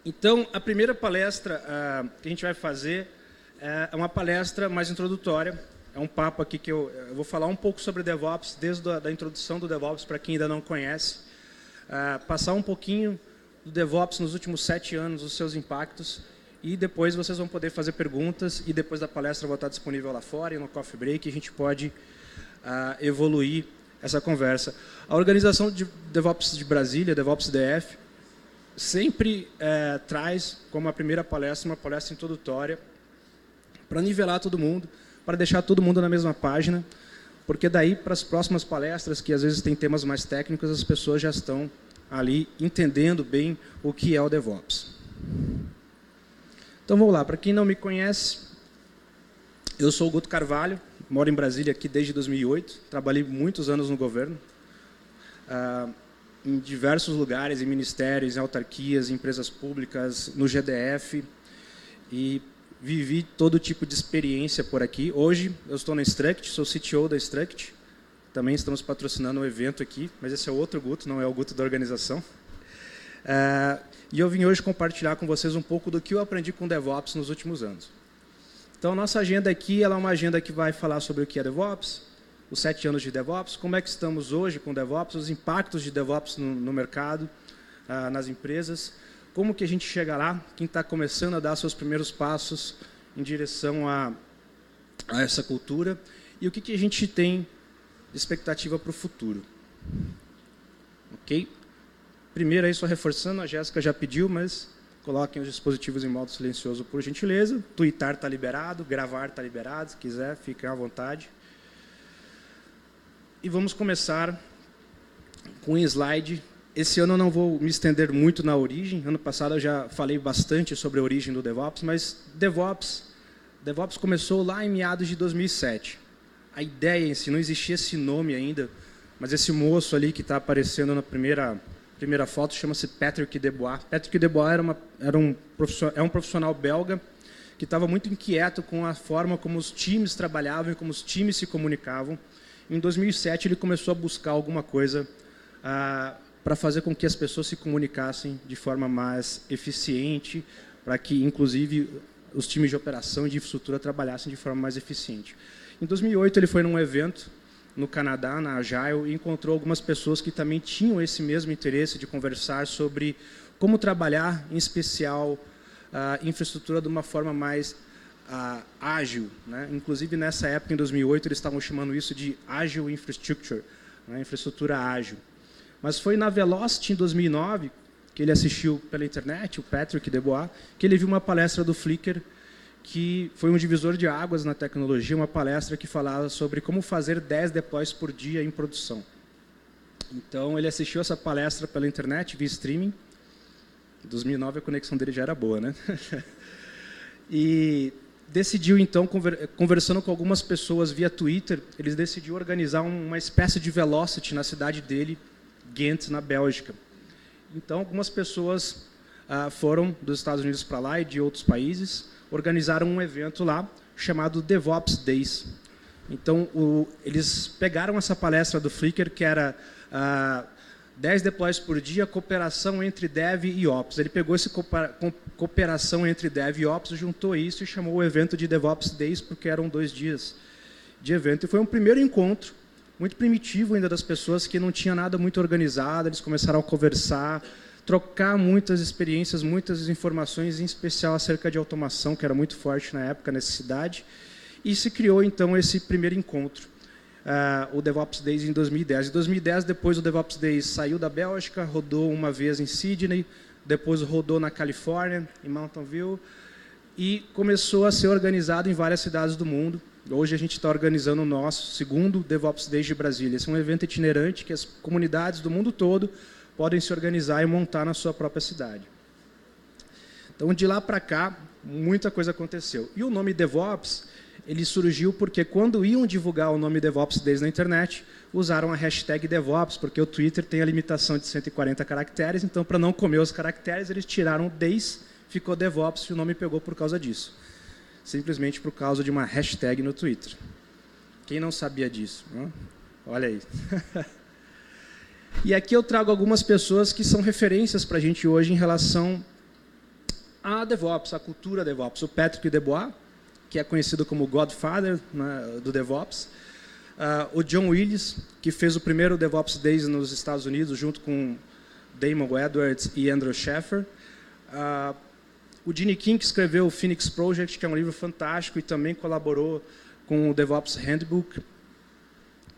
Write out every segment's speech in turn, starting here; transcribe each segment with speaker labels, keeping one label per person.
Speaker 1: Então, a primeira palestra que a gente vai fazer é uma palestra mais introdutória. É um papo aqui que eu vou falar um pouco sobre DevOps, desde a introdução do DevOps, para quem ainda não conhece. Passar um pouquinho do DevOps nos últimos 7 anos, os seus impactos. E depois vocês vão poder fazer perguntas. E depois da palestra eu vou estar disponível lá fora, e no Coffee Break, a gente pode evoluir essa conversa. A organização de DevOps de Brasília, DevOps DF, sempre traz como a primeira palestra uma palestra introdutória para nivelar todo mundo, para deixar todo mundo na mesma página, porque daí para as próximas palestras, que às vezes tem temas mais técnicos, as pessoas já estão ali entendendo bem o que é o DevOps. Então vamos lá, para quem não me conhece, eu sou o Guto Carvalho, moro em Brasília aqui desde 2008, trabalhei muitos anos no governo, em diversos lugares, em ministérios, em autarquias, em empresas públicas, no GDF, e vivi todo tipo de experiência por aqui. Hoje eu estou na Struct, sou CTO da Struct, também estamos patrocinando um evento aqui, mas esse é outro Guto, não é o Guto da organização. E eu vim hoje compartilhar com vocês um pouco do que eu aprendi com DevOps nos últimos anos. Então, a nossa agenda aqui ela é uma agenda que vai falar sobre o que é DevOps, os 7 anos de DevOps, como é que estamos hoje com DevOps, os impactos de DevOps no mercado, nas empresas, como que a gente chega lá, quem está começando a dar seus primeiros passos em direção a essa cultura, e o que a gente tem de expectativa para o futuro. Ok? Primeiro, aí, só reforçando, a Jéssica já pediu, mas coloquem os dispositivos em modo silencioso, por gentileza. Tweetar está liberado, gravar está liberado, se quiser, fiquem à vontade. E vamos começar com um slide. Esse ano eu não vou me estender muito na origem. Ano passado eu já falei bastante sobre a origem do DevOps, mas DevOps começou lá em meados de 2007. A ideia em si, não existia esse nome ainda, mas esse moço ali que está aparecendo na primeira foto chama-se Patrick Debois. Patrick Debois é um profissional belga que estava muito inquieto com a forma como os times trabalhavam e como os times se comunicavam. Em 2007, ele começou a buscar alguma coisa para fazer com que as pessoas se comunicassem de forma mais eficiente, para que, inclusive, os times de operação e de infraestrutura trabalhassem de forma mais eficiente. Em 2008, ele foi num evento no Canadá, na Agile, e encontrou algumas pessoas que também tinham esse mesmo interesse de conversar sobre como trabalhar, em especial, infraestrutura de uma forma mais ágil, né? Inclusive, nessa época, em 2008, eles estavam chamando isso de Agile Infrastructure, né? Infraestrutura ágil. Mas foi na Velocity, em 2009, que ele assistiu pela internet, o Patrick Debois, que ele viu uma palestra do Flickr, que foi um divisor de águas na tecnologia, uma palestra que falava sobre como fazer 10 deploys por dia em produção. Então, ele assistiu essa palestra pela internet, via streaming. Em 2009, a conexão dele já era boa, né? E decidiu, então, conversando com algumas pessoas via Twitter, eles decidiram organizar uma espécie de Velocity na cidade dele, Ghent, na Bélgica. Então, algumas pessoas foram dos Estados Unidos para lá e de outros países, organizaram um evento lá chamado DevOps Days. Então, eles pegaram essa palestra do Flickr, que era 10 deploys por dia, cooperação entre Dev e Ops. Ele pegou essa cooperação entre Dev e Ops, juntou isso e chamou o evento de DevOps Days, porque eram 2 dias de evento. E foi um primeiro encontro, muito primitivo ainda das pessoas, que não tinha nada muito organizado, eles começaram a conversar, trocar muitas experiências, muitas informações, em especial acerca de automação, que era muito forte na época, necessidade, e se criou, então, esse primeiro encontro, o DevOps Days em 2010. Em 2010, depois o DevOps Days saiu da Bélgica, rodou uma vez em Sydney, depois rodou na Califórnia, em Mountain View, e começou a ser organizado em várias cidades do mundo. Hoje a gente está organizando o nosso segundo DevOps Days de Brasília. Esse é um evento itinerante que as comunidades do mundo todo podem se organizar e montar na sua própria cidade. Então, de lá para cá, muita coisa aconteceu. E o nome DevOps, ele surgiu porque quando iam divulgar o nome DevOps Days na internet, usaram a hashtag DevOps, porque o Twitter tem a limitação de 140 caracteres, então, para não comer os caracteres, eles tiraram o Days, ficou DevOps e o nome pegou por causa disso. Simplesmente por causa de uma hashtag no Twitter. Quem não sabia disso? Olha aí. E aqui eu trago algumas pessoas que são referências para a gente hoje em relação a DevOps, a cultura DevOps. O Patrick Debois, que é conhecido como Godfather, né, do DevOps. O John Willis, que fez o primeiro DevOps Days nos Estados Unidos, junto com Damon Edwards e Andrew Sheffer. O Gene King, que escreveu o Phoenix Project, que é um livro fantástico e também colaborou com o DevOps Handbook.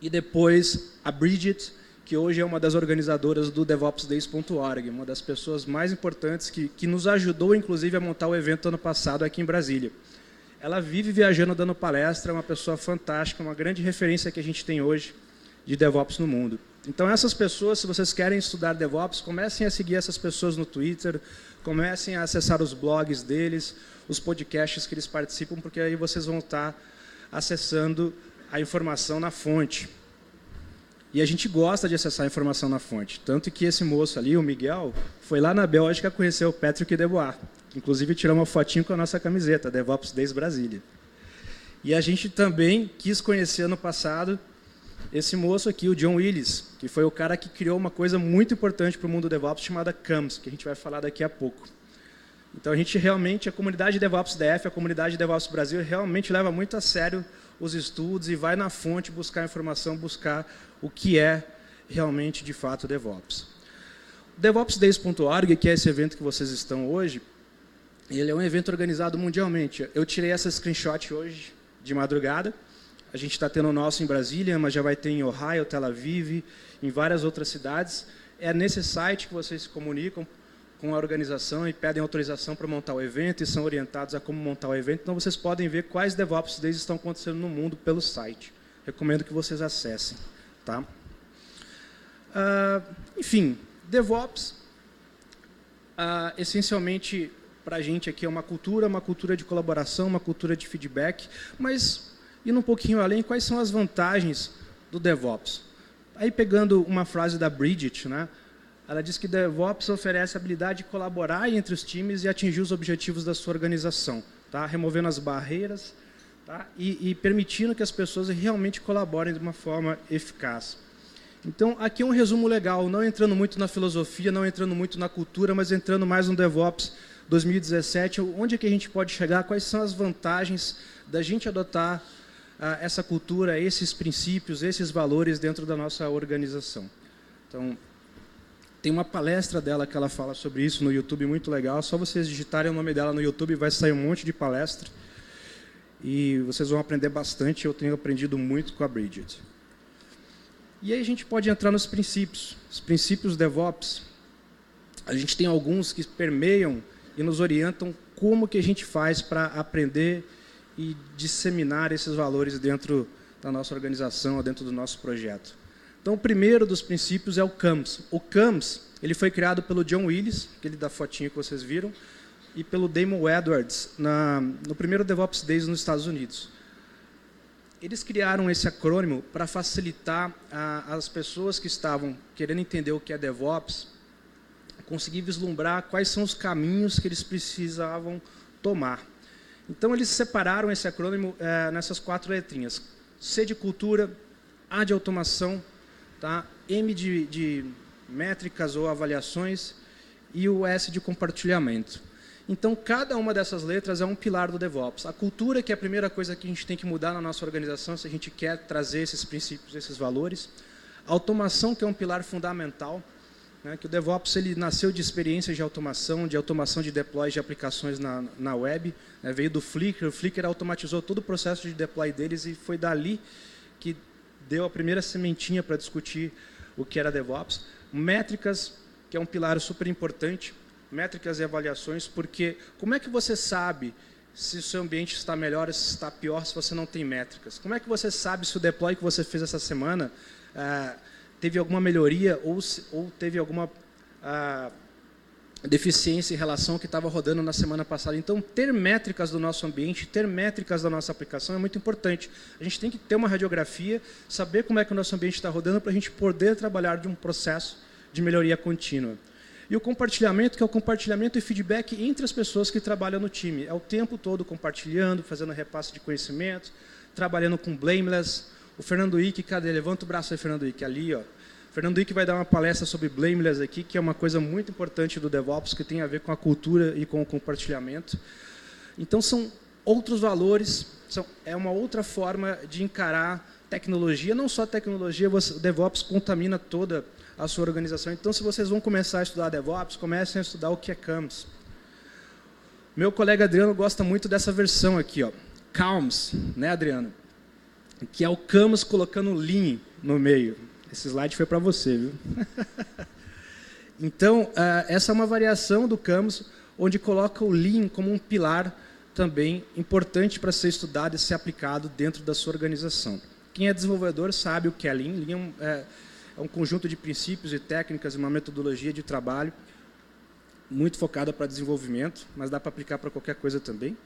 Speaker 1: E depois a Bridget, que hoje é uma das organizadoras do DevOpsDays.org, uma das pessoas mais importantes que nos ajudou, inclusive, a montar o evento ano passado aqui em Brasília. Ela vive viajando, dando palestra, é uma pessoa fantástica, uma grande referência que a gente tem hoje de DevOps no mundo. Então, essas pessoas, se vocês querem estudar DevOps, comecem a seguir essas pessoas no Twitter, comecem a acessar os blogs deles, os podcasts que eles participam, porque aí vocês vão estar acessando a informação na fonte. E a gente gosta de acessar a informação na fonte. Tanto que esse moço ali, o Miguel, foi lá na Bélgica conhecer o Patrick Debois. Inclusive, tirou uma fotinho com a nossa camiseta, DevOps Days Brasília. E a gente também quis conhecer ano passado esse moço aqui, o John Willis, que foi o cara que criou uma coisa muito importante para o mundo DevOps, chamada CAMS, que a gente vai falar daqui a pouco. Então, a gente realmente, a comunidade DevOps DF, a comunidade DevOps Brasil, realmente leva muito a sério os estudos e vai na fonte buscar informação, buscar o que é realmente, de fato, DevOps. O DevOpsDays.org, que é esse evento que vocês estão hoje, ele é um evento organizado mundialmente. Eu tirei essa screenshot hoje, de madrugada. A gente está tendo o nosso em Brasília, mas já vai ter em Ohio, Tel Aviv, em várias outras cidades. É nesse site que vocês se comunicam com a organização e pedem autorização para montar o evento e são orientados a como montar o evento. Então, vocês podem ver quais DevOps Days estão acontecendo no mundo pelo site. Recomendo que vocês acessem. Tá? Enfim, DevOps, essencialmente, para a gente aqui é uma cultura de colaboração, uma cultura de feedback, mas, indo um pouquinho além, quais são as vantagens do DevOps? Aí, pegando uma frase da Bridget, né, ela diz que DevOps oferece a habilidade de colaborar entre os times e atingir os objetivos da sua organização, tá? Removendo as barreiras, tá? E permitindo que as pessoas realmente colaborem de uma forma eficaz. Então, aqui é um resumo legal, não entrando muito na filosofia, não entrando muito na cultura, mas entrando mais no DevOps 2017, onde é que a gente pode chegar, quais são as vantagens da gente adotar essa cultura, esses princípios, esses valores dentro da nossa organização. Então, tem uma palestra dela que ela fala sobre isso no YouTube, muito legal. Só vocês digitarem o nome dela no YouTube, vai sair um monte de palestra. E vocês vão aprender bastante. Eu tenho aprendido muito com a Bridget. E aí a gente pode entrar nos princípios. Os princípios DevOps, a gente tem alguns que permeiam e nos orientam como que a gente faz para aprender e disseminar esses valores dentro da nossa organização, dentro do nosso projeto. Então, o primeiro dos princípios é o CAMS. O CAMS ele foi criado pelo John Willis, aquele da fotinha que vocês viram, e pelo Damon Edwards, no primeiro DevOps Days nos Estados Unidos. Eles criaram esse acrônimo para facilitar as pessoas que estavam querendo entender o que é DevOps, conseguir vislumbrar quais são os caminhos que eles precisavam tomar. Então, eles separaram esse acrônimo nessas 4 letrinhas. C de cultura, A de automação, tá? M de métricas ou avaliações e o S de compartilhamento. Então, cada uma dessas letras é um pilar do DevOps. A cultura, que é a primeira coisa que a gente tem que mudar na nossa organização, se a gente quer trazer esses princípios, esses valores. A automação, que é um pilar fundamental, né, que o DevOps ele nasceu de experiências de automação de deploy de aplicações na web, né, veio do Flickr. O Flickr automatizou todo o processo de deploy deles e foi dali que deu a primeira sementinha para discutir o que era DevOps. Métricas, que é um pilar super importante, métricas e avaliações, porque como é que você sabe se o seu ambiente está melhor ou se está pior se você não tem métricas? Como é que você sabe se o deploy que você fez essa semana teve alguma melhoria ou teve alguma deficiência em relação ao que estava rodando na semana passada? Então, ter métricas do nosso ambiente, ter métricas da nossa aplicação é muito importante. A gente tem que ter uma radiografia, saber como é que o nosso ambiente está rodando para a gente poder trabalhar de um processo de melhoria contínua. E o compartilhamento, que é o compartilhamento e feedback entre as pessoas que trabalham no time. É o tempo todo compartilhando, fazendo repasse de conhecimento, trabalhando com blameless. O Fernando Ike, cadê? Levanta o braço aí, Fernando Ike, ali, ó. Fernando Wick vai dar uma palestra sobre Blameless aqui, que é uma coisa muito importante do DevOps, que tem a ver com a cultura e com o compartilhamento. Então, são outros valores, é uma outra forma de encarar tecnologia. Não só tecnologia, o DevOps contamina toda a sua organização. Então, se vocês vão começar a estudar DevOps, comecem a estudar o que é CAMS. Meu colega Adriano gosta muito dessa versão aqui, ó, CALMS, né, Adriano? Que é o CAMS colocando Lean no meio. Esse slide foi para você, viu? Então, essa é uma variação do CAMS, onde coloca o Lean como um pilar também importante para ser estudado e ser aplicado dentro da sua organização. Quem é desenvolvedor sabe o que é Lean. Lean é um conjunto de princípios e técnicas, uma metodologia de trabalho muito focada para desenvolvimento, mas dá para aplicar para qualquer coisa também.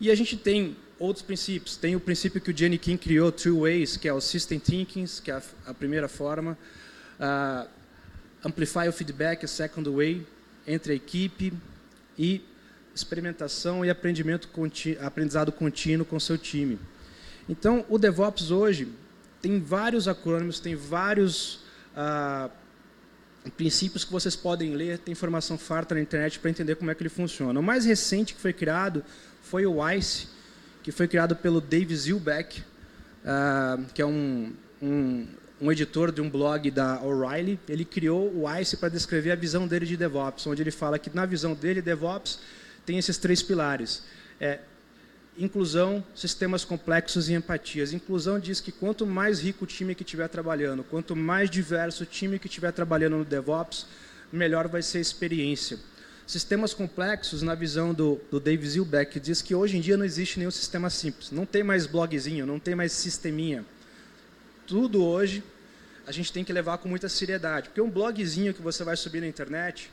Speaker 1: E a gente tem outros princípios. Tem o princípio que o Jenny King criou, Three Ways, que é o System Thinking, que é a primeira forma. Amplify o Feedback, a Second Way, entre a equipe. E experimentação e aprendizado contínuo com o seu time. Então, o DevOps hoje tem vários acrônimos, tem vários princípios que vocês podem ler, tem informação farta na internet para entender como é que ele funciona. O mais recente que foi criado foi o WISE, que foi criado pelo Dave Zielbeck, que é um editor de um blog da O'Reilly. Ele criou o WISE para descrever a visão dele de DevOps, onde ele fala que, na visão dele, DevOps tem esses 3 pilares. Inclusão, sistemas complexos e empatias. Inclusão diz que quanto mais rico o time que estiver trabalhando, quanto mais diverso o time que estiver trabalhando no DevOps, melhor vai ser a experiência. Sistemas complexos, na visão do Dave Zielbeck, diz que hoje em dia não existe nenhum sistema simples. Não tem mais blogzinho, não tem mais sisteminha. Tudo hoje a gente tem que levar com muita seriedade. Porque um blogzinho que você vai subir na internet,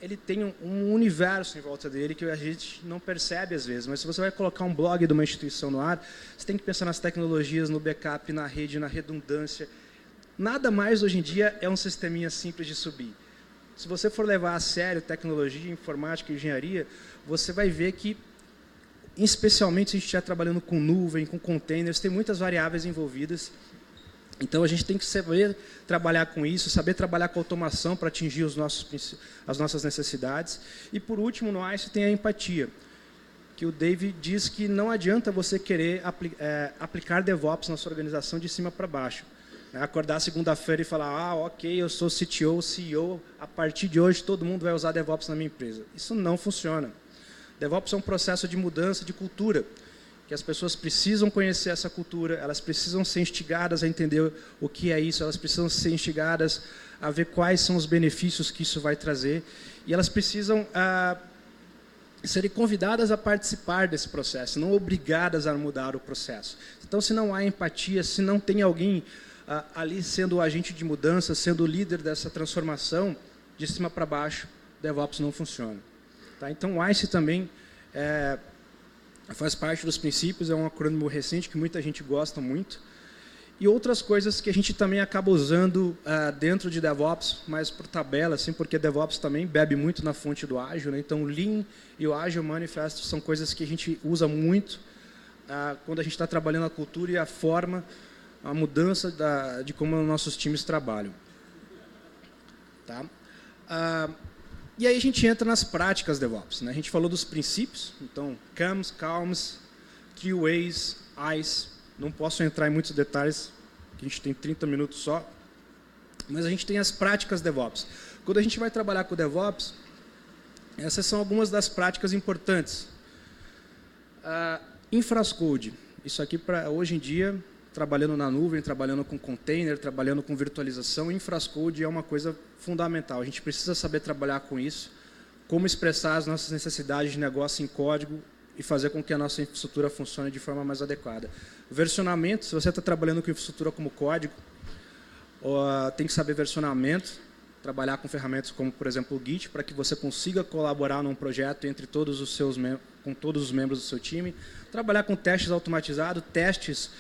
Speaker 1: ele tem um universo em volta dele que a gente não percebe às vezes. Mas se você vai colocar um blog de uma instituição no ar, você tem que pensar nas tecnologias, no backup, na rede, na redundância. Nada mais hoje em dia é um sisteminha simples de subir. Se você for levar a sério tecnologia, informática e engenharia, você vai ver que, especialmente se a gente estiver trabalhando com nuvem, com containers, tem muitas variáveis envolvidas. Então, a gente tem que saber trabalhar com isso, saber trabalhar com automação para atingir as nossas necessidades. E, por último, no ICE tem a empatia, que o Dave diz que não adianta você querer aplicar DevOps na sua organização de cima para baixo. Acordar segunda-feira e falar, ok, eu sou CTO, CEO, a partir de hoje todo mundo vai usar DevOps na minha empresa. Isso não funciona. DevOps é um processo de mudança de cultura, que as pessoas precisam conhecer essa cultura, elas precisam ser instigadas a entender o que é isso, elas precisam ser instigadas a ver quais são os benefícios que isso vai trazer, e elas precisam serem convidadas a participar desse processo, não obrigadas a mudar o processo. Então, se não há empatia, se não tem alguém ali sendo o agente de mudança, sendo o líder dessa transformação, de cima para baixo, DevOps não funciona. Tá? Então, o ICE também faz parte dos princípios, é um acrônimo recente que muita gente gosta muito. E outras coisas que a gente também acaba usando dentro de DevOps, mas por tabela, assim, porque DevOps também bebe muito na fonte do Ágil. Né? Então, o Lean e o Agile Manifesto são coisas que a gente usa muito quando a gente está trabalhando a cultura e a forma, a mudança de como nossos times trabalham. Tá? E aí a gente entra nas práticas DevOps. Né? A gente falou dos princípios, então, CAMS, CALMS, Three Ways, ICE. Não posso entrar em muitos detalhes, que a gente tem 30 minutos só. Mas a gente tem as práticas DevOps. Quando a gente vai trabalhar com DevOps, essas são algumas das práticas importantes. Infrascode. Isso aqui, para hoje em dia, trabalhando na nuvem, trabalhando com container, trabalhando com virtualização, infrascode é uma coisa fundamental. A gente precisa saber trabalhar com isso, como expressar as nossas necessidades de negócio em código e fazer com que a nossa infraestrutura funcione de forma mais adequada. Versionamento, se você está trabalhando com infraestrutura como código, tem que saber versionamento, trabalhar com ferramentas como, por exemplo, o Git, para que você consiga colaborar num projeto entre todos os com todos os membros do seu time. Trabalhar com testes automatizados, testes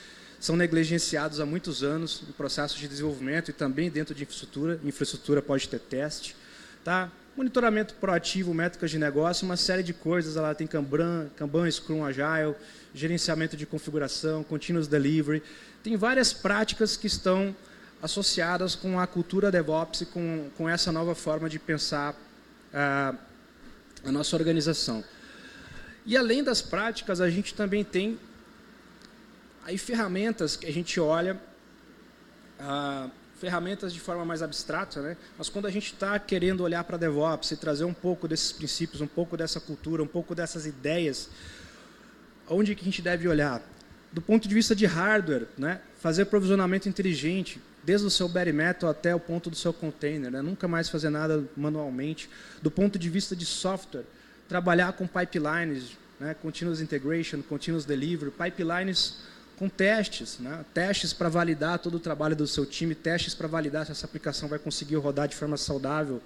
Speaker 1: são negligenciados há muitos anos no processo de desenvolvimento e também dentro de infraestrutura. Infraestrutura pode ter teste. Tá? Monitoramento proativo, métricas de negócio, uma série de coisas. Ela tem Kanban, Scrum, Agile, gerenciamento de configuração, Continuous Delivery. Tem várias práticas que estão associadas com a cultura DevOps e com essa nova forma de pensar a nossa organização. E além das práticas, a gente também tem aí ferramentas que a gente olha, ferramentas de forma mais abstrata, né? Mas quando a gente está querendo olhar para DevOps e trazer um pouco desses princípios, um pouco dessa cultura, um pouco dessas ideias, onde que a gente deve olhar? Do ponto de vista de hardware, né? Fazer provisionamento inteligente, desde o seu bare metal até o ponto do seu container, né? Nunca mais fazer nada manualmente. Do ponto de vista de software, trabalhar com pipelines, né? Continuous integration, continuous delivery, pipelines com testes, né? Testes para validar todo o trabalho do seu time, testes para validar se essa aplicação vai conseguir rodar de forma saudável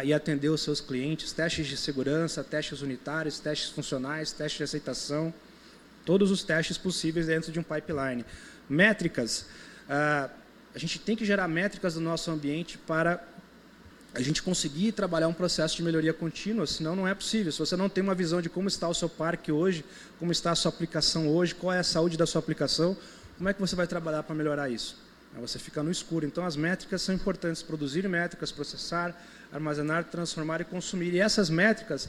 Speaker 1: e atender os seus clientes, testes de segurança, testes unitários, testes funcionais, testes de aceitação, todos os testes possíveis dentro de um pipeline. Métricas, a gente tem que gerar métricas no nosso ambiente para a gente conseguir trabalhar um processo de melhoria contínua, senão não é possível. Se você não tem uma visão de como está o seu parque hoje, como está a sua aplicação hoje, qual é a saúde da sua aplicação, como é que você vai trabalhar para melhorar isso? Você fica no escuro. Então, as métricas são importantes. Produzir métricas, processar, armazenar, transformar e consumir. E essas métricas,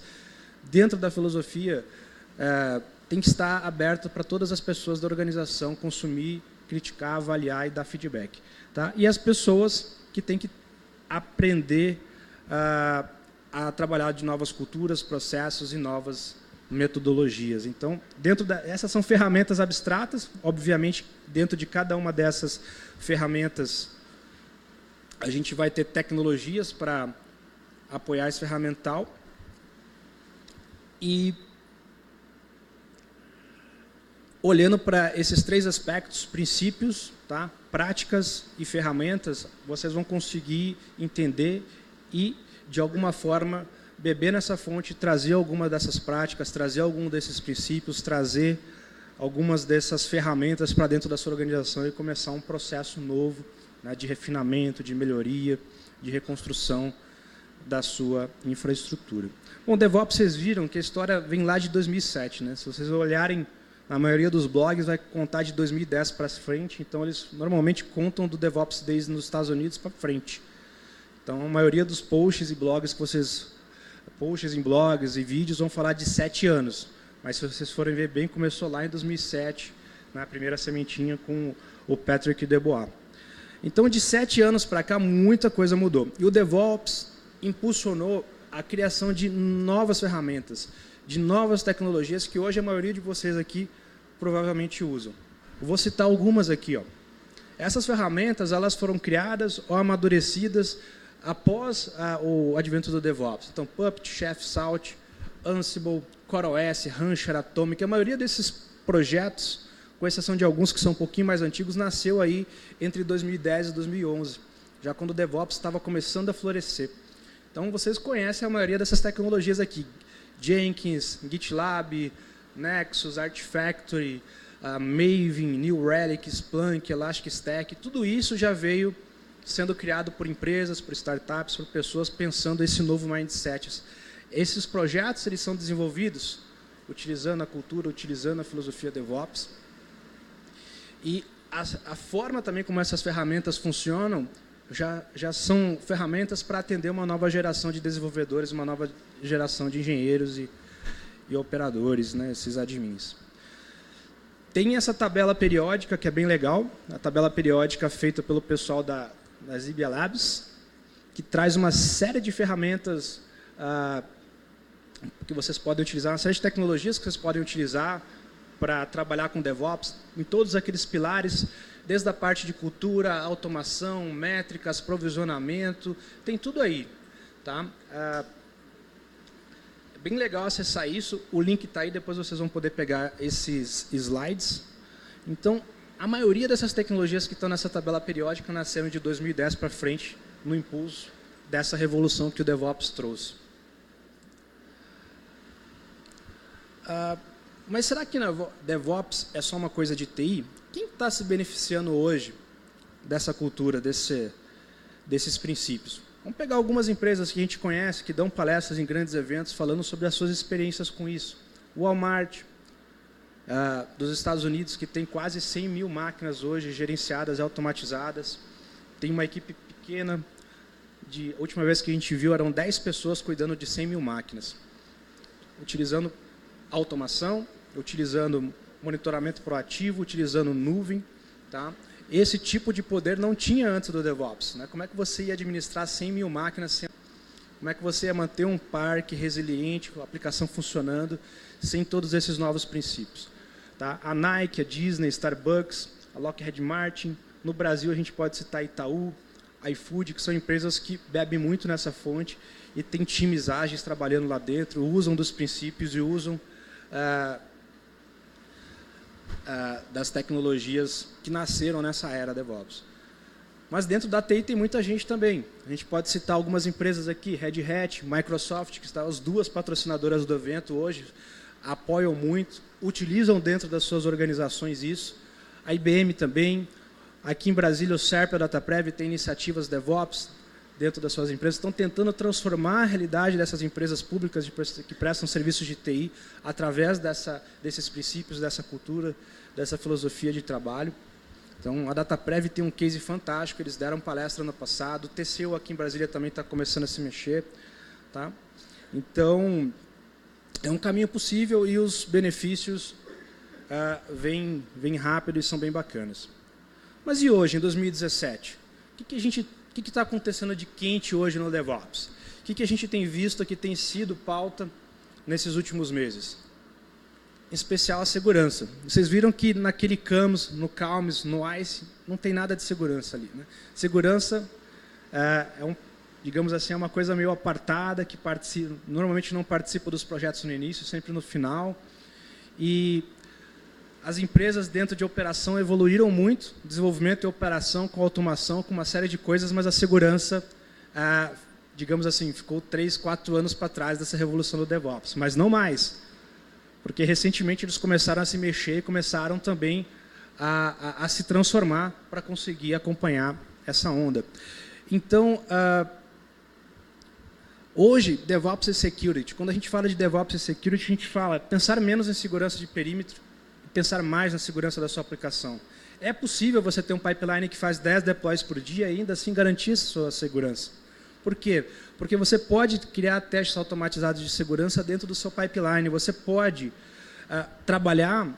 Speaker 1: dentro da filosofia, tem que estar aberto para todas as pessoas da organização consumir, criticar, avaliar e dar feedback. Tá? E as pessoas que têm que aprender a trabalhar de novas culturas, processos e novas metodologias. Então, essas são ferramentas abstratas. Obviamente, dentro de cada uma dessas ferramentas, a gente vai ter tecnologias para apoiar esse ferramental. E olhando para esses três aspectos, princípios, tá? Práticas e ferramentas, vocês vão conseguir entender e, de alguma forma, beber nessa fonte, trazer alguma dessas práticas, trazer algum desses princípios, trazer algumas dessas ferramentas para dentro da sua organização e começar um processo novo, né, de refinamento, de melhoria, de reconstrução da sua infraestrutura. Bom, DevOps, vocês viram que a história vem lá de 2007, né? Se vocês olharem, a maioria dos blogs vai contar de 2010 para frente, então eles normalmente contam do DevOps Days nos Estados Unidos para frente. Então, a maioria dos posts e blogs que vocês... Posts em blogs e vídeos vão falar de 7 anos. Mas, se vocês forem ver bem, começou lá em 2007, na primeira sementinha com o Patrick Debois. Então, de 7 anos para cá, muita coisa mudou. E o DevOps impulsionou a criação de novas ferramentas, de novas tecnologias que hoje a maioria de vocês aqui provavelmente usam. Eu vou citar algumas aqui. Essas ferramentas elas foram criadas ou amadurecidas após o advento do DevOps. Então, Puppet, Chef, Salt, Ansible, CoreOS, Rancher, Atomic, a maioria desses projetos, com exceção de alguns que são um pouquinho mais antigos, nasceu aí entre 2010 e 2011, já quando o DevOps estava começando a florescer. Então, vocês conhecem a maioria dessas tecnologias aqui. Jenkins, GitLab, Nexus, Artifactory, Maven, New Relic, Splunk, Elastic Stack, tudo isso já veio sendo criado por empresas, por startups, por pessoas pensando esse novo mindset. Esses projetos eles são desenvolvidos utilizando a cultura, utilizando a filosofia DevOps. E a forma também como essas ferramentas funcionam já são ferramentas para atender uma nova geração de desenvolvedores, uma nova geração de engenheiros e operadores, né, esses admins. Tem essa tabela periódica, que é bem legal, a tabela periódica feita pelo pessoal da Zibia Labs, que traz uma série de ferramentas que vocês podem utilizar, uma série de tecnologias que vocês podem utilizar para trabalhar com DevOps, em todos aqueles pilares, desde a parte de cultura, automação, métricas, provisionamento, tem tudo aí. Tá? É bem legal acessar isso, o link está aí, depois vocês vão poder pegar esses slides. Então, a maioria dessas tecnologias que estão nessa tabela periódica nasceram de 2010 para frente, no impulso dessa revolução que o DevOps trouxe. Mas será que DevOps é só uma coisa de TI? Quem está se beneficiando hoje dessa cultura, desses princípios? Vamos pegar algumas empresas que a gente conhece, que dão palestras em grandes eventos, falando sobre as suas experiências com isso. Walmart, dos Estados Unidos, que tem quase 100 mil máquinas hoje gerenciadas e automatizadas. tem uma equipe pequena, a última vez que a gente viu eram 10 pessoas cuidando de 100 mil máquinas, utilizando automação, utilizando monitoramento proativo, utilizando nuvem. Tá? Esse tipo de poder não tinha antes do DevOps. Né? Como é que você ia administrar 100 mil máquinas? Como é que você ia manter um parque resiliente, com a aplicação funcionando, sem todos esses novos princípios? Tá? A Nike, a Disney, Starbucks, a Lockheed Martin. No Brasil, a gente pode citar Itaú, iFood, que são empresas que bebem muito nessa fonte e tem times ágeis trabalhando lá dentro, usam dos princípios e usam das tecnologias que nasceram nessa era DevOps. Mas dentro da TI tem muita gente também. A gente pode citar algumas empresas aqui, Red Hat, Microsoft, que estão as duas patrocinadoras do evento hoje, apoiam muito, utilizam dentro das suas organizações isso. A IBM também. Aqui em Brasília, o SERP e a DataPrev tem iniciativas DevOps dentro das suas empresas, estão tentando transformar a realidade dessas empresas públicas que prestam serviços de TI através desses princípios, dessa cultura, dessa filosofia de trabalho. Então, a DataPrev tem um case fantástico, eles deram palestra ano passado, o TCU aqui em Brasília também está começando a se mexer. Tá? Então, é um caminho possível e os benefícios vêm rápido e são bem bacanas. Mas e hoje, em 2017? O que está acontecendo de quente hoje no DevOps? O que a gente tem visto que tem sido pauta nesses últimos meses? Em especial a segurança. Vocês viram que naquele CAMS, no Calms, no ICE, não tem nada de segurança ali. Né? Segurança digamos assim, é uma coisa meio apartada, que normalmente não participa dos projetos no início, sempre no final. E as empresas dentro de operação evoluíram muito, desenvolvimento e operação com automação, com uma série de coisas, mas a segurança, digamos assim, ficou 3, 4 anos para trás dessa revolução do DevOps, mas não mais, porque recentemente eles começaram a se mexer e começaram também a se transformar para conseguir acompanhar essa onda. Então, hoje, DevOps e Security, quando a gente fala de DevOps e Security, a gente fala pensar menos em segurança de perímetro, pensar mais na segurança da sua aplicação. É possível você ter um pipeline que faz 10 deploys por dia e ainda assim garantir a sua segurança. Por quê? Porque você pode criar testes automatizados de segurança dentro do seu pipeline, você pode trabalhar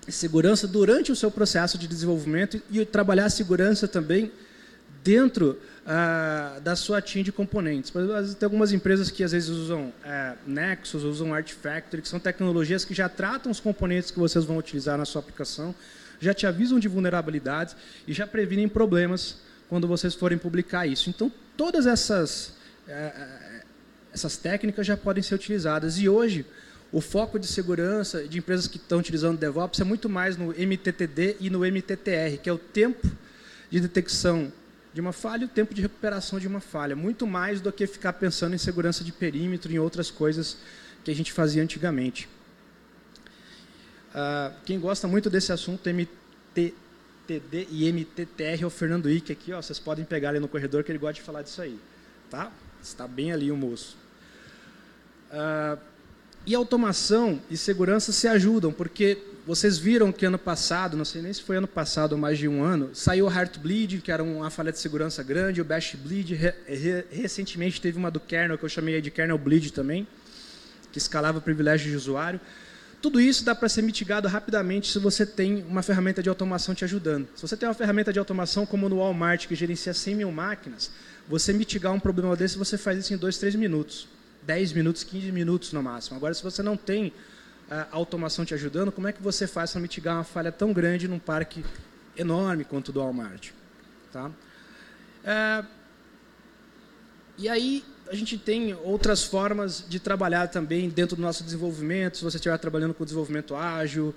Speaker 1: segurança durante o seu processo de desenvolvimento e trabalhar a segurança também dentro da sua team de componentes. Tem algumas empresas que às vezes usam Nexus, usam Artifactory, que são tecnologias que já tratam os componentes que vocês vão utilizar na sua aplicação, já te avisam de vulnerabilidades e já previnem problemas quando vocês forem publicar isso. Então, todas essas técnicas já podem ser utilizadas. E hoje, o foco de segurança de empresas que estão utilizando DevOps é muito mais no MTTD e no MTTR, que é o tempo de detecção de uma falha e o tempo de recuperação de uma falha, muito mais do que ficar pensando em segurança de perímetro e em outras coisas que a gente fazia antigamente. Quem gosta muito desse assunto, MTTD e MTTR, é o Fernando Ike aqui, ó, vocês podem pegar ali no corredor que ele gosta de falar disso aí. Tá? Está bem ali o moço. E automação e segurança se ajudam, porque vocês viram que ano passado, não sei nem se foi ano passado ou mais de um ano, saiu o Heartbleed, que era uma falha de segurança grande, o Bash Bleed, recentemente teve uma do kernel, que eu chamei de kernel bleed também, que escalava privilégio de usuário. Tudo isso dá para ser mitigado rapidamente se você tem uma ferramenta de automação te ajudando. Se você tem uma ferramenta de automação como no Walmart, que gerencia 100 mil máquinas, você mitigar um problema desse, você faz isso em 2, 3 minutos. 10 minutos, 15 minutos no máximo. Agora, se você não tem automação te ajudando, como é que você faz para mitigar uma falha tão grande num parque enorme quanto o do Walmart? Tá? E aí, a gente tem outras formas de trabalhar também dentro do nosso desenvolvimento, se você estiver trabalhando com desenvolvimento ágil,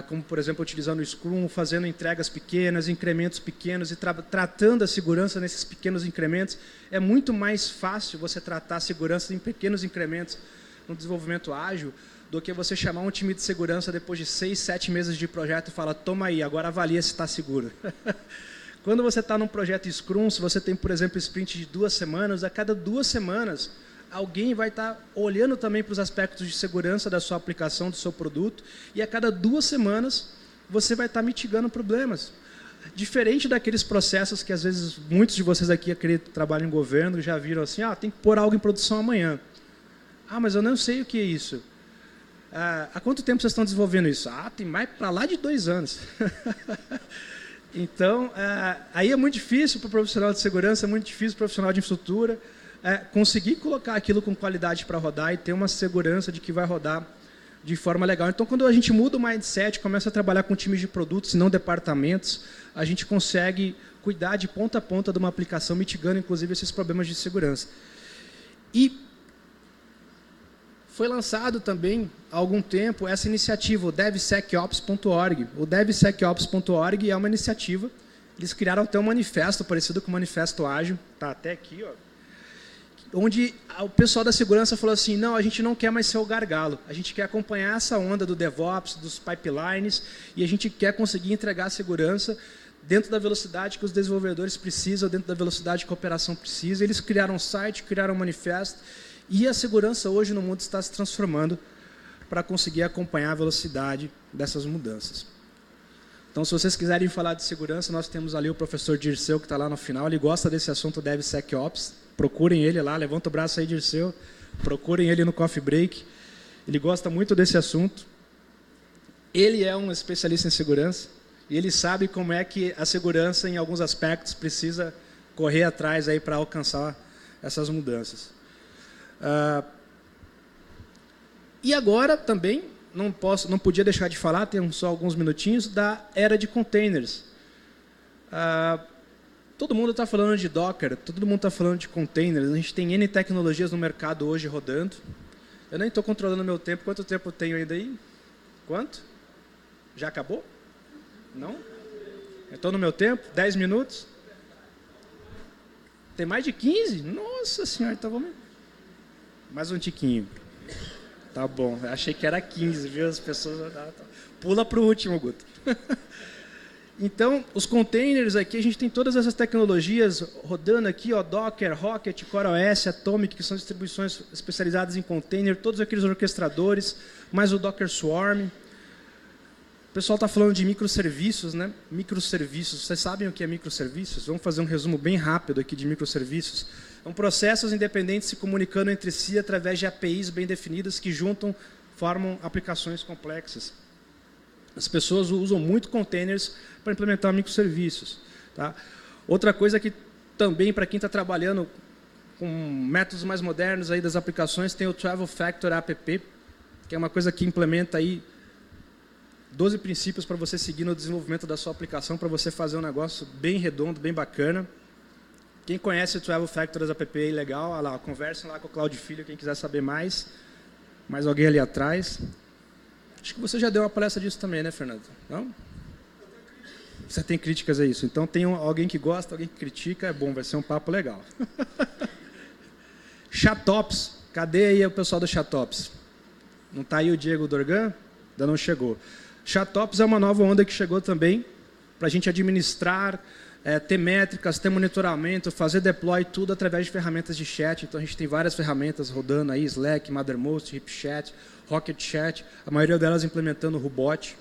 Speaker 1: como, por exemplo, utilizando o Scrum, fazendo entregas pequenas, incrementos pequenos e tratando a segurança nesses pequenos incrementos. É muito mais fácil você tratar a segurança em pequenos incrementos no desenvolvimento ágil do que você chamar um time de segurança depois de 6, 7 meses de projeto e falar, toma aí, agora avalia se está seguro. Quando você está num projeto Scrum, se você tem, por exemplo, sprint de 2 semanas, a cada 2 semanas, alguém vai estar olhando também para os aspectos de segurança da sua aplicação, do seu produto, e a cada 2 semanas, você vai estar mitigando problemas. Diferente daqueles processos que, às vezes, muitos de vocês aqui que trabalham em governo já viram assim, tem que pôr algo em produção amanhã. Mas eu não sei o que é isso. Há quanto tempo vocês estão desenvolvendo isso? Tem mais para lá de 2 anos. Então, aí é muito difícil para o profissional de segurança, é muito difícil para o profissional de infraestrutura conseguir colocar aquilo com qualidade para rodar e ter uma segurança de que vai rodar de forma legal. Então, quando a gente muda o mindset, começa a trabalhar com times de produtos e não departamentos, a gente consegue cuidar de ponta a ponta de uma aplicação, mitigando, inclusive, esses problemas de segurança. E foi lançado também, há algum tempo, essa iniciativa, o DevSecOps.org. O DevSecOps.org é uma iniciativa, eles criaram até um manifesto, parecido com o Manifesto Ágil, está até aqui, onde o pessoal da segurança falou assim, não, a gente não quer mais ser o gargalo, a gente quer acompanhar essa onda do DevOps, dos pipelines, e a gente quer conseguir entregar a segurança dentro da velocidade que os desenvolvedores precisam, dentro da velocidade que a operação precisa. Eles criaram um site, criaram um manifesto, e a segurança hoje no mundo está se transformando para conseguir acompanhar a velocidade dessas mudanças. Então, se vocês quiserem falar de segurança, nós temos ali o professor Dirceu, que está lá no final, ele gosta desse assunto DevSecOps. Procurem ele lá, levanta o braço aí, Dirceu. Procurem ele no Coffee Break. Ele gosta muito desse assunto. Ele é um especialista em segurança e ele sabe como é que a segurança, em alguns aspectos, precisa correr atrás aí para alcançar essas mudanças. E agora também, não podia deixar de falar, tem só alguns minutinhos, da era de containers. Todo mundo está falando de Docker, todo mundo está falando de containers, a gente tem N tecnologias no mercado hoje rodando. Eu nem estou controlando o meu tempo, quanto tempo eu tenho ainda aí? Quanto? Já acabou? Não? Eu estou no meu tempo? 10 minutos? Tem mais de 15? Nossa senhora, então vamos... Mais um tiquinho. Tá bom, eu achei que era 15, viu? As pessoas... Pula para o último, Guto. Então, os containers aqui, a gente tem todas essas tecnologias rodando aqui, Docker, Rocket, CoreOS, Atomic, que são distribuições especializadas em container, todos aqueles orquestradores, mais o Docker Swarm. O pessoal está falando de microserviços, né? Microserviços, vocês sabem o que é microserviços? Vamos fazer um resumo bem rápido aqui de microserviços. São processos independentes se comunicando entre si através de APIs bem definidas que juntam, formam aplicações complexas. As pessoas usam muito containers para implementar microserviços. Tá? Outra coisa que também, para quem está trabalhando com métodos mais modernos aí das aplicações, tem o Travel Factor App, que é uma coisa que implementa aí 12 princípios para você seguir no desenvolvimento da sua aplicação, para você fazer um negócio bem redondo, bem bacana. Quem conhece o Travel Factors App é legal, olha lá, conversem lá com o Claudio Filho, quem quiser saber mais. Mais alguém ali atrás. Acho que você já deu uma palestra disso também, né, Fernando? Não? Você tem críticas a isso. Então tem alguém que gosta, alguém que critica, é bom, vai ser um papo legal. Chatops, cadê aí o pessoal do Chatops? Não está aí o Diego Dorgan? Ainda não chegou. Chatops é uma nova onda que chegou também, para a gente administrar, ter métricas, ter monitoramento, fazer deploy, tudo através de ferramentas de chat. Então a gente tem várias ferramentas rodando aí, Slack, Mattermost, HipChat, Rocket Chat, a maioria delas implementando o Rubot.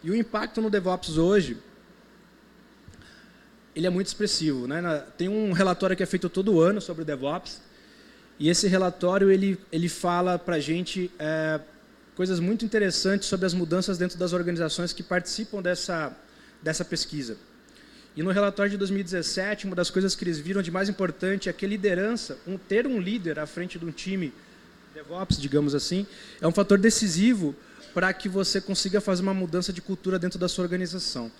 Speaker 1: E o impacto no DevOps hoje, ele é muito expressivo, né? Tem um relatório que é feito todo ano sobre o DevOps, e esse relatório ele fala para a gente coisas muito interessantes sobre as mudanças dentro das organizações que participam dessa pesquisa. E no relatório de 2017, uma das coisas que eles viram de mais importante é que a liderança, ter um líder à frente de um time DevOps, digamos assim, é um fator decisivo para que você consiga fazer uma mudança de cultura dentro da sua organização.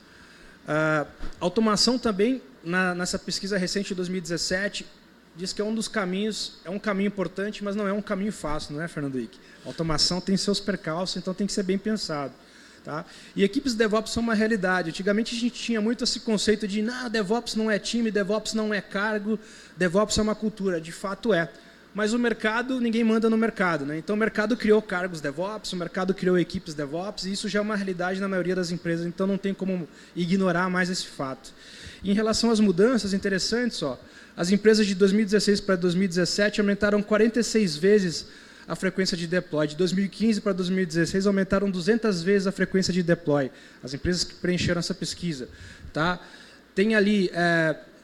Speaker 1: Automação também, nessa pesquisa recente de 2017, diz que é um dos caminhos, é um caminho importante, mas não é um caminho fácil, não é, Fernando Henrique? A automação tem seus percalços, então tem que ser bem pensado. Tá? E equipes de DevOps são uma realidade. Antigamente a gente tinha muito esse conceito de DevOps não é time, DevOps não é cargo, DevOps é uma cultura. De fato é. Mas o mercado, ninguém manda no mercado. Né? Então o mercado criou cargos DevOps, o mercado criou equipes DevOps, e isso já é uma realidade na maioria das empresas, então não tem como ignorar mais esse fato. E em relação às mudanças, interessantes, as empresas de 2016 para 2017 aumentaram 46 vezes a frequência de deploy. De 2015 para 2016, aumentaram 200 vezes a frequência de deploy. As empresas que preencheram essa pesquisa. Tá? Tem ali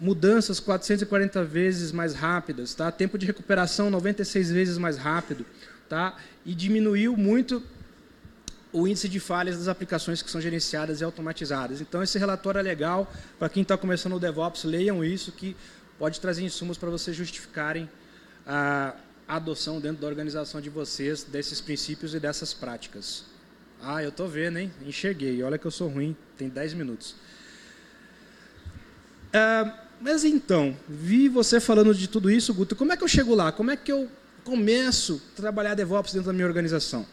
Speaker 1: mudanças 440 vezes mais rápidas. Tá? Tempo de recuperação 96 vezes mais rápido. Tá? E diminuiu muito o índice de falhas das aplicações que são gerenciadas e automatizadas. Então, esse relatório é legal. Para quem está começando o DevOps, leiam isso, que pode trazer insumos para vocês justificarem a adoção dentro da organização de vocês desses princípios e dessas práticas. Ah, eu estou vendo, hein? Enxerguei. Olha que eu sou ruim. Tem 10 minutos. Mas então, vi você falando de tudo isso, Guto. Como é que eu chego lá? Como é que eu começo a trabalhar DevOps dentro da minha organização?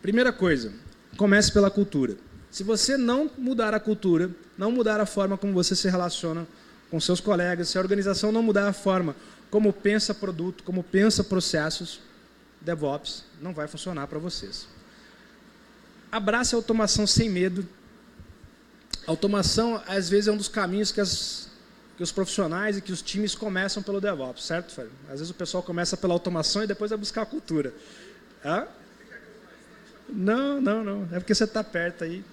Speaker 1: Primeira coisa, comece pela cultura. Se você não mudar a cultura, não mudar a forma como você se relaciona com seus colegas, se a organização não mudar a forma como pensa produto, como pensa processos, DevOps não vai funcionar para vocês. Abrace a automação sem medo. A automação, às vezes, é um dos caminhos que os profissionais e que os times começam pelo DevOps, certo, Fábio? Às vezes o pessoal começa pela automação e depois vai buscar a cultura. Hã? Não. É porque você está perto aí.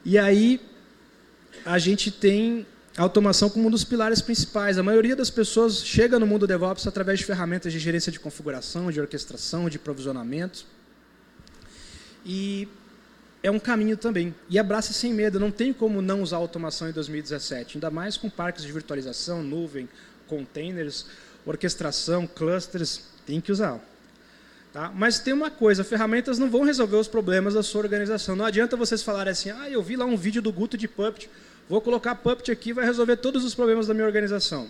Speaker 1: E aí, a gente tem a automação como um dos pilares principais. A maioria das pessoas chega no mundo DevOps através de ferramentas de gerência de configuração, de orquestração, de provisionamento. E é um caminho também. E abrace sem medo. Não tem como não usar automação em 2017. Ainda mais com parques de virtualização, nuvem, containers, orquestração, clusters. Tem que usar. Tá? Mas tem uma coisa, ferramentas não vão resolver os problemas da sua organização. Não adianta vocês falarem assim, eu vi lá um vídeo do Guto de Puppet, vou colocar Puppet aqui e vai resolver todos os problemas da minha organização.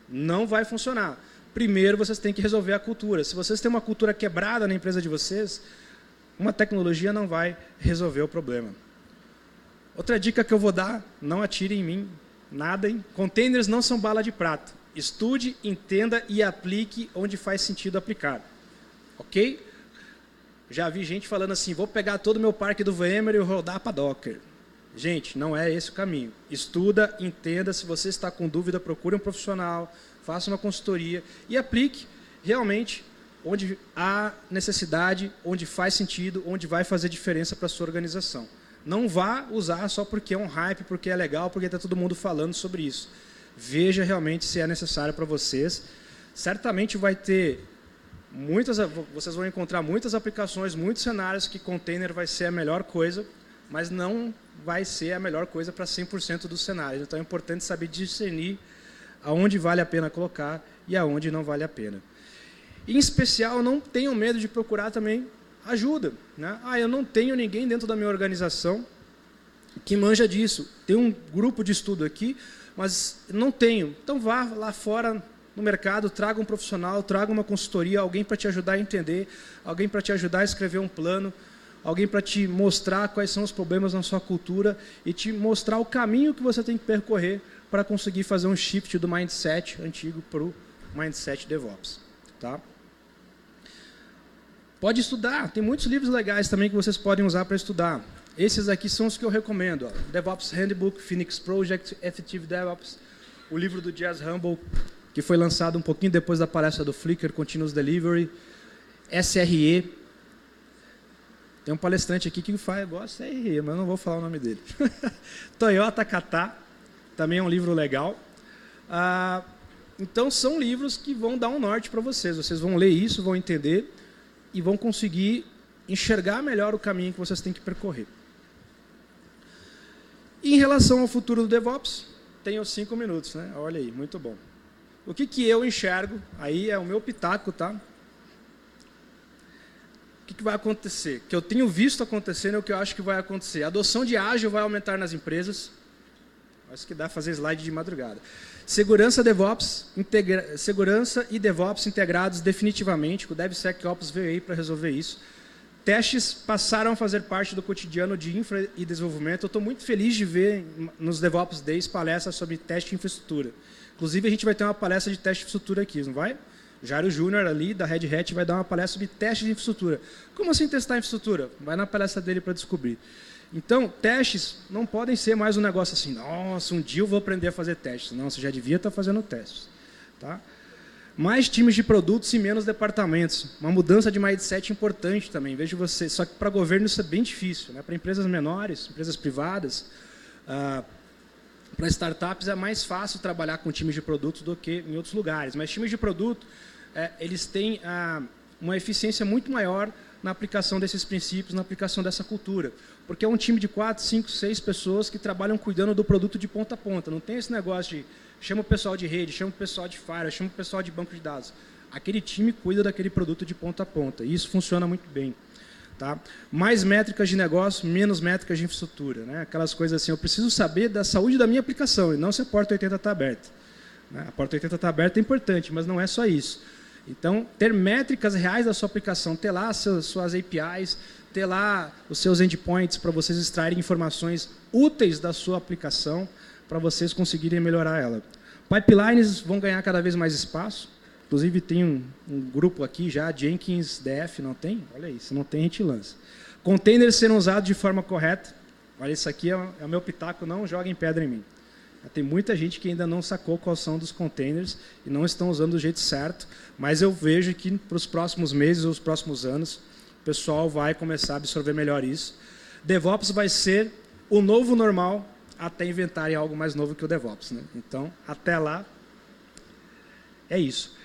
Speaker 1: Não vai funcionar. Primeiro, vocês têm que resolver a cultura. Se vocês têm uma cultura quebrada na empresa de vocês, uma tecnologia não vai resolver o problema. Outra dica que eu vou dar, não atire em mim, nada, hein? Containers não são bala de prata. Estude, entenda e aplique onde faz sentido aplicar. Ok? Já vi gente falando assim, vou pegar todo o meu parque do VMware e rodar para Docker. Gente, não é esse o caminho. Estuda, entenda, se você está com dúvida, procure um profissional, faça uma consultoria e aplique realmente onde há necessidade, onde faz sentido, onde vai fazer diferença para a sua organização. Não vá usar só porque é um hype, porque é legal, porque está todo mundo falando sobre isso. Veja realmente se é necessário para vocês. Certamente vai ter vocês vão encontrar muitas aplicações, muitos cenários que container vai ser a melhor coisa, mas não vai ser a melhor coisa para 100% dos cenários. Então é importante saber discernir aonde vale a pena colocar e aonde não vale a pena. Em especial, não tenham medo de procurar também ajuda. Né? Eu não tenho ninguém dentro da minha organização que manja disso. Tem um grupo de estudo aqui, mas não tenho. Então vá lá fora no mercado, traga um profissional, traga uma consultoria, alguém para te ajudar a entender, alguém para te ajudar a escrever um plano, alguém para te mostrar quais são os problemas na sua cultura e te mostrar o caminho que você tem que percorrer para conseguir fazer um shift do mindset antigo para o mindset DevOps. Tá? Pode estudar, tem muitos livros legais também que vocês podem usar para estudar. Esses aqui são os que eu recomendo. DevOps Handbook, Phoenix Project, Effective DevOps, o livro do Jez Humble, que foi lançado um pouquinho depois da palestra do Flickr, Continuous Delivery, SRE. Tem um palestrante aqui que gosta de SRE, mas eu não vou falar o nome dele. Toyota Kata, também é um livro legal. Então, são livros que vão dar um norte para vocês. Vocês vão ler isso, vão entender e vão conseguir enxergar melhor o caminho que vocês têm que percorrer. E em relação ao futuro do DevOps, tenho 5 minutos, né? Olha aí, muito bom. O que eu enxergo, aí é o meu pitaco, tá? O que vai acontecer? O que eu tenho visto acontecendo é o que eu acho que vai acontecer. A adoção de ágil vai aumentar nas empresas. Acho que dá para fazer slide de madrugada. Segurança e DevOps integrados definitivamente. O DevSecOps veio aí para resolver isso. Testes passaram a fazer parte do cotidiano de infra e desenvolvimento. Eu estou muito feliz de ver nos DevOps Days palestras sobre teste de infraestrutura. Inclusive, a gente vai ter uma palestra de teste de infraestrutura aqui, não vai? Jairo Júnior, ali, da Red Hat, vai dar uma palestra sobre teste de infraestrutura. Como assim testar a infraestrutura? Vai na palestra dele para descobrir. Então, testes não podem ser mais um negócio assim, nossa, um dia eu vou aprender a fazer testes. Não, você já devia estar fazendo testes. Tá? Mais times de produtos e menos departamentos. Uma mudança de mindset importante também. Vejo você. Só que para governo isso é bem difícil, né? Para empresas menores, empresas privadas, para startups é mais fácil trabalhar com times de produtos do que em outros lugares. Mas times de produto, eles têm uma eficiência muito maior na aplicação desses princípios, na aplicação dessa cultura. Porque é um time de 4, 5, 6 pessoas que trabalham cuidando do produto de ponta a ponta. Não tem esse negócio de chama o pessoal de rede, chama o pessoal de firewall, chama o pessoal de banco de dados. Aquele time cuida daquele produto de ponta a ponta. E isso funciona muito bem. Tá? Mais métricas de negócio, menos métricas de infraestrutura. Né? Aquelas coisas assim, eu preciso saber da saúde da minha aplicação, e não se a porta 80 está aberta. Né? A porta 80 está aberta é importante, mas não é só isso. Então, ter métricas reais da sua aplicação, ter lá suas APIs, ter lá os seus endpoints para vocês extraírem informações úteis da sua aplicação, para vocês conseguirem melhorar ela. Pipelines vão ganhar cada vez mais espaço. Inclusive, tem um grupo aqui já, Jenkins DF, não tem? Olha aí, se não tem, a gente lança. Containers serão usados de forma correta. Olha, isso aqui é o meu pitaco, não joguem pedra em mim. Tem muita gente que ainda não sacou qual são dos containers e não estão usando do jeito certo, mas eu vejo que para os próximos meses ou os próximos anos, o pessoal vai começar a absorver melhor isso. DevOps vai ser o novo normal até inventarem algo mais novo que o DevOps. Né? Então, até lá, é isso.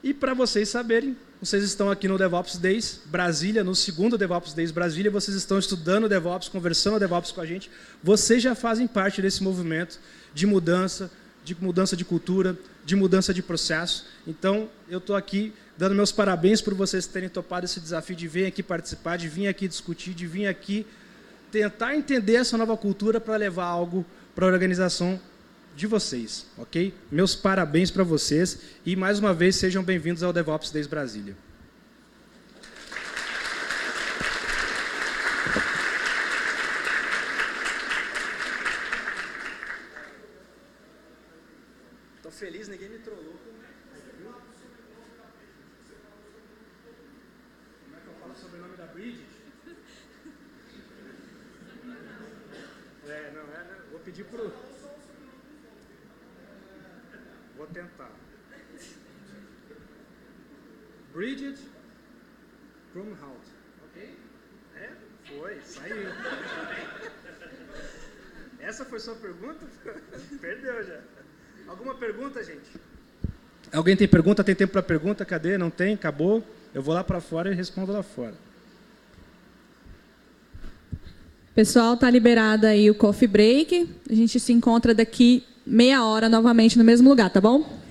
Speaker 1: E para vocês saberem, vocês estão aqui no DevOps Days Brasília, no segundo DevOps Days Brasília, vocês estão estudando DevOps, conversando DevOps com a gente, vocês já fazem parte desse movimento de mudança de cultura, de mudança de processo. Então, eu estou aqui dando meus parabéns por vocês terem topado esse desafio de vir aqui participar, de vir aqui discutir, de vir aqui tentar entender essa nova cultura para levar algo para a organização de vocês, ok? Meus parabéns para vocês e, mais uma vez, sejam bem-vindos ao DevOps Days Brasília. Estou feliz, ninguém me trollou. Como é que eu falo sobre o nome da Bridget? Vou pedir para o... Vou tentar. Bridget Krumhout. Ok? Foi, saiu. Essa foi sua pergunta? Perdeu já. Alguma pergunta, gente? Alguém tem pergunta? Tem tempo para pergunta? Cadê? Não tem? Acabou? Eu vou lá para fora e respondo lá fora.
Speaker 2: Pessoal, está liberado aí o coffee break. A gente se encontra daqui meia hora novamente no mesmo lugar, tá bom?